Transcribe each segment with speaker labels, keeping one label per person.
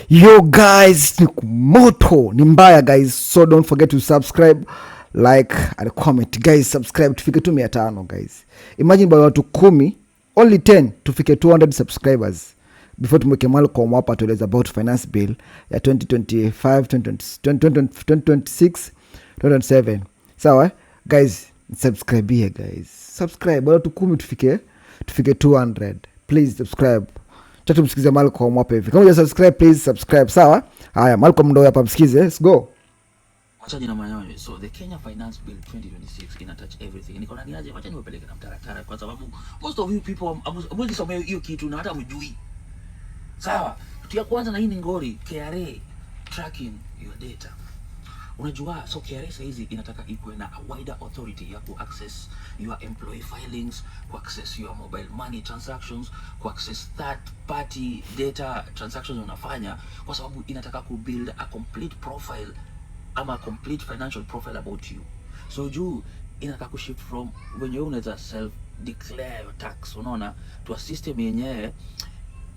Speaker 1: Yo guys, ni moto, ni mbaya guys, so don't forget to subscribe, like and comment guys. Subscribe tufike tu 500 guys. Imagine by watu 10, only 10 tufike 200 subscribers before tumweke Malcolm hapa tueleza about finance bill ya 2025 2026 2027. Sawa guys, subscribe here guys, subscribe by watu 10 tufike 200. Please subscribe. Tatu msikize Malcolm hapa hivi. Kama hujasubscribe please subscribe, sawa? Haya, Malcolm ndo hapa, msikize. Let's go.
Speaker 2: Wacha jina maneno. So the Kenya Finance Bill 2026 ina touch everything. Niko na niaje, wacha niwapeleke na mtaratara kwa sababu most of you people amwezi somea hiyo kitu na hata mjui. Sawa? Kitu ya kwanza na hii ni ngori, KRA tracking your data. Unajua, so KRA saizi inataka ikuwe na a wider authority ya ku access your employee filings, ku access your mobile money transactions, ku access third party data transactions unafanya, kwa sababu inataka ku build a complete profile ama complete financial profile about you. So juu inataka ku shift from when you unaweza self declare your tax, unaona, to a system yenyewe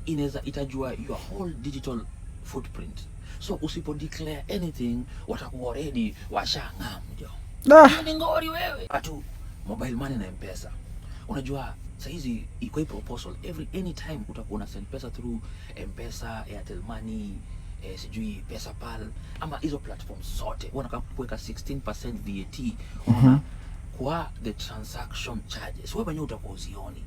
Speaker 2: inaweza itajua your whole digital footprint. So usipo declare anything watakuwa already washang'am jo. Ni ngori wewe. Atu mobile money na M-Pesa. Unajua saizi iko hii proposal anytime utakuwa una send pesa through M-Pesa, Airtel Money, sijui PesaPal ama hizo platforms zote wanataka kuweka 16% VAT kwa the transaction charges. Wewe mwenyewe utakuwa uzioni.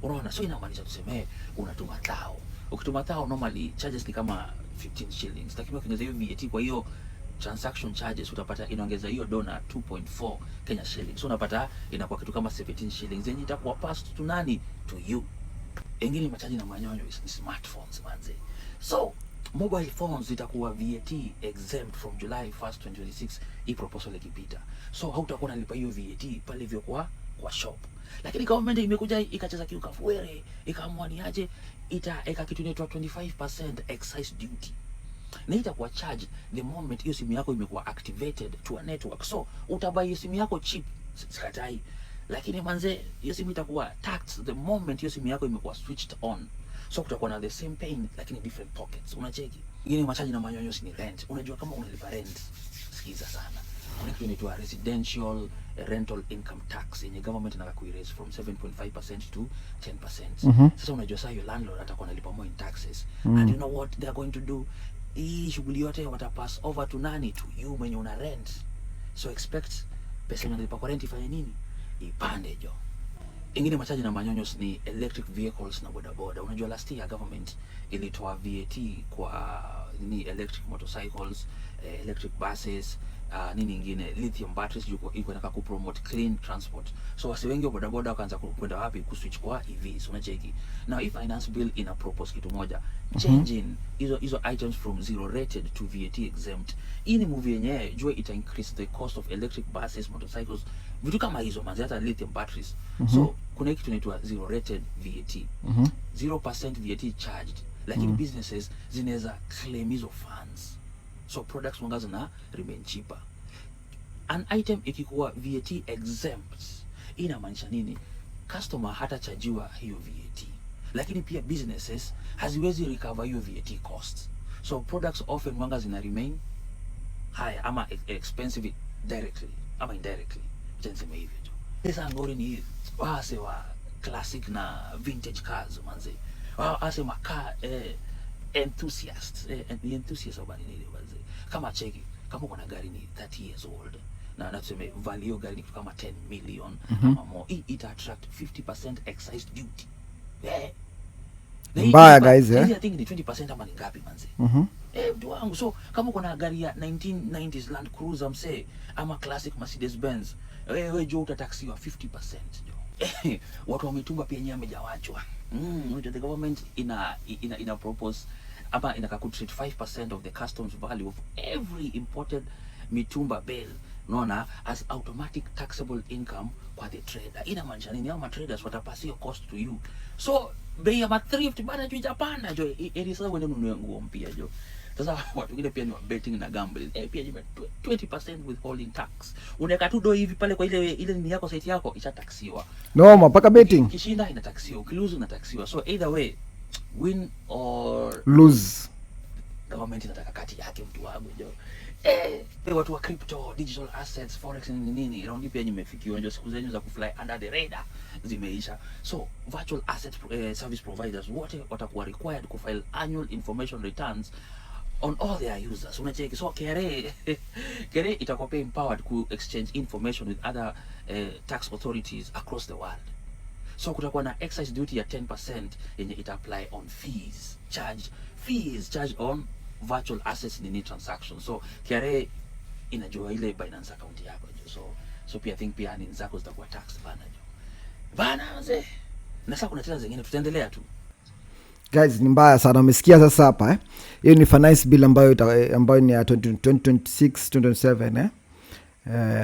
Speaker 2: Unaona, so inamaanisha tuseme unatuma tao. Ukituma tao normally charges ni kama 15 shillings. Lakini ukiongeza hiyo VAT kwa hiyo transaction charges utapata inaongeza hiyo dona 2.4 Kenya shillings. So unapata inakuwa kitu kama 17 shillings yenye itakuwa passed to nani? To you. Engine machaji na manyonyo ni smartphones manze. So mobile phones itakuwa VAT exempt from July 1st 2026 hii proposal ikipita. So hautakuwa unalipa hiyo VAT pale hivyo kwa shop. Lakini government imekuja ikacheza kiukafuere, ikaamua ni aje itaeka kitu inaitwa 25% excise duty. Na itakuwa charge the moment hiyo simu yako imekuwa activated to a network. So utabai simu yako cheap, sikatai. Lakini manze hiyo simu itakuwa taxed the moment hiyo simu yako imekuwa switched on. So kutakuwa na the same pain lakini different pockets. Unacheki? Ngine machaji na manyonyo ni rent. Unajua kama unalipa rent, sikiza sana. Kuna kitu inaitwa residential rental income tax yenye government inataka kuiraise from 7.5% to 10%. Sasa unajua sasa your landlord atakuwa analipa more in taxes. And you know what they are going to do? Hii shughuli yote watapass over to nani? To you mwenye una rent. So expect pesa unalipa kwa rent ifanye nini? Ipande jo. Ingine machaji na manyonyos ni electric vehicles na bodaboda. Unajua last year government ilitoa VAT kwa ni electric motorcycles, electric buses, nini ingine lithium batteries iko inataka ku promote clean transport. So wasi wengi wa bodaboda wakaanza kwenda wapi? Kuswitch kwa EVs. Unacheki? Now if finance bill ina propose kitu moja, changing hizo items from zero rated to VAT exempt. Hii ni movie yenyewe jua ita increase the cost of electric buses, motorcycles, vitu kama hizo manzi, hata lithium batteries. So kuna kitu inaitwa zero rated VAT. 0% VAT charged. Lakini businesses zinaweza claim hizo funds. So products wangaza na remain cheaper. An item ikikuwa VAT exempt inamaanisha nini? Customer hata chajiwa hiyo VAT. Lakini pia businesses haziwezi recover hiyo VAT cost. So products often wanga zina remain high ama expensive directly ama indirectly. Niseme hivyo tu. Pesa ngori ni wase wa classic na vintage cars manze. Wase car enthusiasts, enthusiasts about nini manze. Kama cheki, kama uko na gari ni 30 years old na tuseme value gari ni kama 10 million ama more, it attract 50% excise duty.
Speaker 1: Mbaya guys,
Speaker 2: I think ni 20% ama ni ngapi manze? Mtu wangu, so kama uko na gari ya 1990s Land Cruiser mse ama classic Mercedes Benz, wewe jo utataxiwa 50% jo. Watu wametumba pia nyewe amejawachwa. The government ina propose ama inataka ku treat 5% of the customs value of every imported mitumba bale, unaona, as automatic taxable income kwa the trader. Inamaanisha nini? Hao traders watapasi hiyo cost to you. So bei ya thrift bana juu Japan jo, sasa wende ununue nguo mpya jo. Sasa watu wengine pia ni wa betting na gambling. Pia jibe 20% withholding tax. Unaweka tu do hivi pale kwa ile ni yako site yako itataxiwa.
Speaker 1: Noma paka betting.
Speaker 2: Kishinda inataxiwa, ukilose inataxiwa. So either way, win or
Speaker 1: lose,
Speaker 2: government government inataka kati yake mtu wangu jo. Watu wa crypto, digital assets, forex ni nini, raundi pia nimefikiwa. Unajua siku zenyu za kufly under the radar zimeisha. So virtual asset service providers wote watakuwa required to file annual information returns on all their users. Unacheki, so KRA itakuwa pia empowered to exchange information with other tax authorities across the world. So kutakuwa na excise duty ya 10% yenye ita apply on fees charged on virtual assets nini transactions. So KRA inajua ile Binance account yako jo. So pia think pia ni zako zitakuwa tax bana jo. Bana mzee. Na sasa kuna tena zingine tutaendelea tu.
Speaker 1: Guys, ni mbaya sana. Umesikia sasa hapa hiyo ni finance bill ambayo ni ya 2026 2027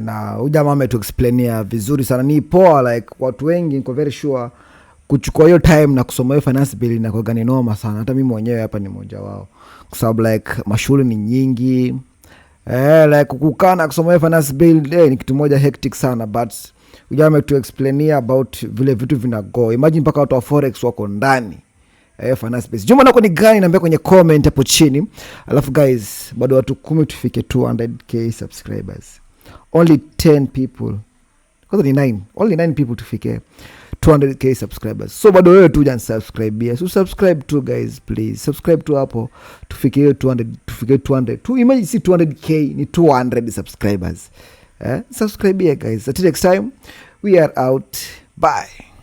Speaker 1: na huyu jamaa ametuexplainia vizuri sana. Ni poa, like watu wengi niko very sure kuchukua hiyo time na kusoma hiyo finance bill na kwa ni noma sana. Hata mimi mwenyewe hapa ni mmoja wao. Kwa sababu like mashule ni nyingi. Like kukaa na kusoma hiyo finance bill ni kitu moja hectic sana, but huyu jamaa ametuexplainia about vile vitu vinago. Imagine mpaka watu wa forex wako ndani. Finance bill. Juma nako ni gani, niambia kwenye comment hapo chini. Alafu guys, bado watu 10 tufike 200k subscribers. Only 10 people. Because ni 9. Only 9 people tufike 200k subscribers. So bado wewe tu unsubscribe. So subscribe too guys, please. Subscribe tu hapo tufike 200. Tu imagine si 200k ni 200 subscribers. Subscribe guys. Until next time, we are out. Bye.